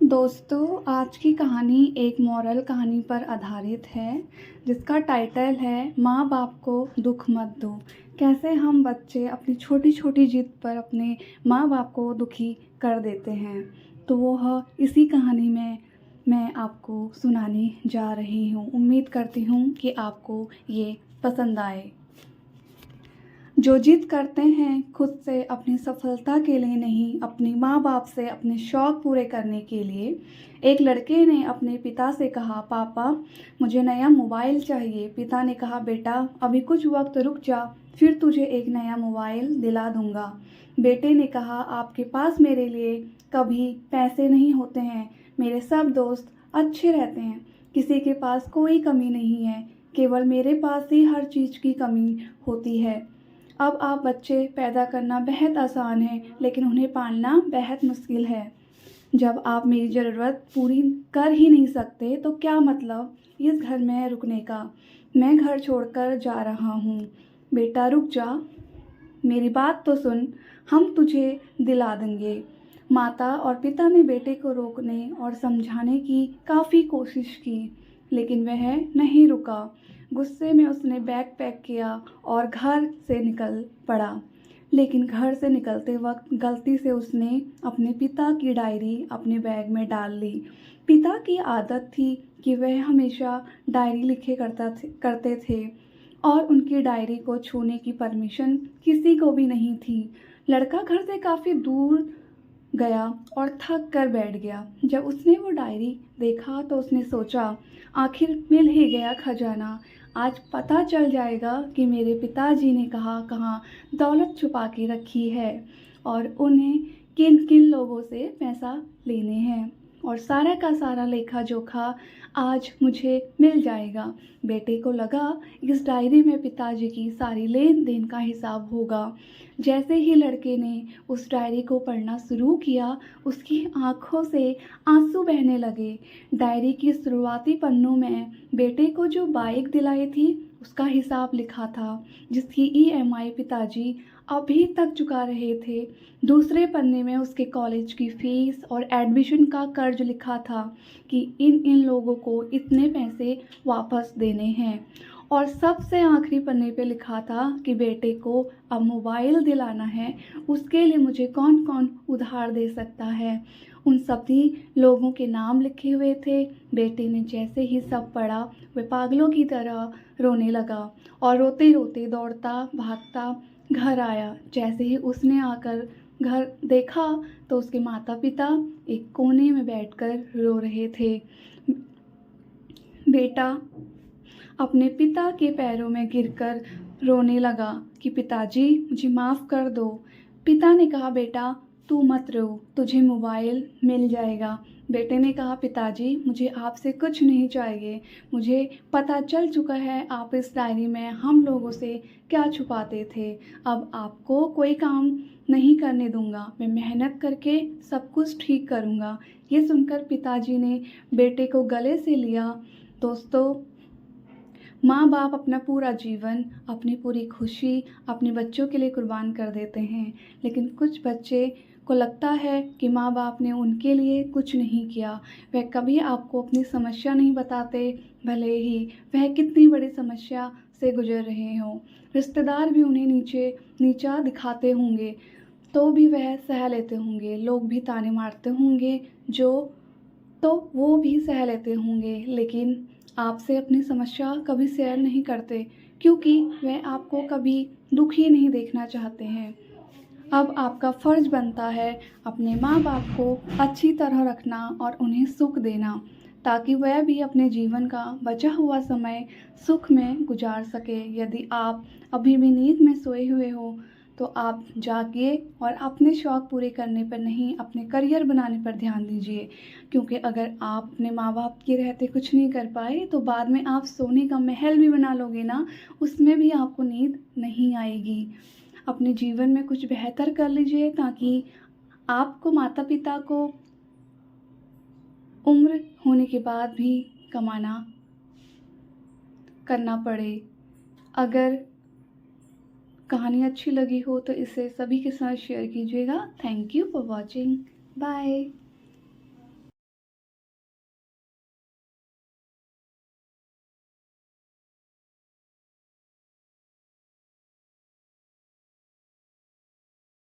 दोस्तों, आज की कहानी एक मॉरल कहानी पर आधारित है, जिसका टाइटल है माँ बाप को दुख मत दो। कैसे हम बच्चे अपनी छोटी छोटी जिद पर अपने माँ बाप को दुखी कर देते हैं, तो वह इसी कहानी में मैं आपको सुनाने जा रही हूँ। उम्मीद करती हूँ कि आपको ये पसंद आए। जो जिद करते हैं खुद से अपनी सफलता के लिए नहीं, अपने माँ बाप से अपने शौक़ पूरे करने के लिए। एक लड़के ने अपने पिता से कहा, पापा मुझे नया मोबाइल चाहिए। पिता ने कहा, बेटा अभी कुछ वक्त रुक जा, फिर तुझे एक नया मोबाइल दिला दूंगा। बेटे ने कहा, आपके पास मेरे लिए कभी पैसे नहीं होते हैं। मेरे सब दोस्त अच्छे रहते हैं, किसी के पास कोई कमी नहीं है, केवल मेरे पास ही हर चीज़ की कमी होती है। अब आप बच्चे पैदा करना बेहद आसान है, लेकिन उन्हें पालना बेहद मुश्किल है। जब आप मेरी ज़रूरत पूरी कर ही नहीं सकते तो क्या मतलब इस घर में रुकने का। मैं घर छोड़कर जा रहा हूँ। बेटा रुक जा, मेरी बात तो सुन, हम तुझे दिला देंगे। माता और पिता ने बेटे को रोकने और समझाने की काफ़ी कोशिश की, लेकिन वह नहीं रुका। गुस्से में उसने बैग पैक किया और घर से निकल पड़ा। लेकिन घर से निकलते वक्त गलती से उसने अपने पिता की डायरी अपने बैग में डाल ली। पिता की आदत थी कि वह हमेशा डायरी लिखे करते थे और उनकी डायरी को छूने की परमिशन किसी को भी नहीं थी। लड़का घर से काफ़ी दूर गया और थक कर बैठ गया। जब उसने वो डायरी देखा तो उसने सोचा, आखिर मिल ही गया खजाना। आज पता चल जाएगा कि मेरे पिताजी ने कहाँ दौलत छुपा के रखी है और उन्हें किन किन लोगों से पैसा लेने हैं, और सारा का सारा लेखा जोखा आज मुझे मिल जाएगा। बेटे को लगा इस डायरी में पिताजी की सारी लेन देन का हिसाब होगा। जैसे ही लड़के ने उस डायरी को पढ़ना शुरू किया, उसकी आंखों से आंसू बहने लगे। डायरी की शुरुआती पन्नों में बेटे को जो बाइक दिलाई थी उसका हिसाब लिखा था, जिसकी ईएमआई पिताजी अभी तक चुका रहे थे। दूसरे पन्ने में उसके कॉलेज की फ़ीस और एडमिशन का कर्ज लिखा था कि इन लोगों को इतने पैसे वापस देने हैं। और सबसे आखिरी पन्ने पे लिखा था कि बेटे को अब मोबाइल दिलाना है, उसके लिए मुझे कौन कौन उधार दे सकता है। उन सभी लोगों के नाम लिखे हुए थे। बेटे ने जैसे ही सब पढ़ा, वह पागलों की तरह रोने लगा और रोते रोते दौड़ता भागता घर आया। जैसे ही उसने आकर घर देखा तो उसके माता पिता एक कोने में बैठकर रो रहे थे। बेटा अपने पिता के पैरों में गिरकर रोने लगा कि पिताजी मुझे माफ़ कर दो। पिता ने कहा, बेटा तू मत रो, तुझे मोबाइल मिल जाएगा। बेटे ने कहा, पिताजी मुझे आपसे कुछ नहीं चाहिए, मुझे पता चल चुका है आप इस डायरी में हम लोगों से क्या छुपाते थे। अब आपको कोई काम नहीं करने दूंगा, मैं मेहनत करके सब कुछ ठीक करूंगा। ये सुनकर पिताजी ने बेटे को गले से लिया। दोस्तों, माँ बाप अपना पूरा जीवन, अपनी पूरी खुशी अपने बच्चों के लिए कुर्बान कर देते हैं, लेकिन कुछ बच्चे को लगता है कि माँ बाप ने उनके लिए कुछ नहीं किया। वह कभी आपको अपनी समस्या नहीं बताते, भले ही वह कितनी बड़ी समस्या से गुजर रहे हों। रिश्तेदार भी उन्हें नीचा दिखाते होंगे तो भी वह सह लेते होंगे। लोग भी ताने मारते होंगे तो वो भी सह लेते होंगे, लेकिन आपसे अपनी समस्या कभी शेयर नहीं करते, क्योंकि वह आपको कभी दुखी नहीं देखना चाहते हैं। अब आपका फ़र्ज़ बनता है अपने माँ बाप को अच्छी तरह रखना और उन्हें सुख देना, ताकि वह भी अपने जीवन का बचा हुआ समय सुख में गुजार सके। यदि आप अभी भी नींद में सोए हुए हो तो आप जागिए और अपने शौक़ पूरे करने पर नहीं, अपने करियर बनाने पर ध्यान दीजिए, क्योंकि अगर आप अपने माँ बाप के रहते कुछ नहीं कर पाए तो बाद में आप सोने का महल भी बना लोगे ना, उसमें भी आपको नींद नहीं आएगी। अपने जीवन में कुछ बेहतर कर लीजिए, ताकि आपको माता पिता को उम्र होने के बाद भी कमाना करना पड़े। अगर कहानी अच्छी लगी हो तो इसे सभी के साथ शेयर कीजिएगा। Thank you for watching. Bye.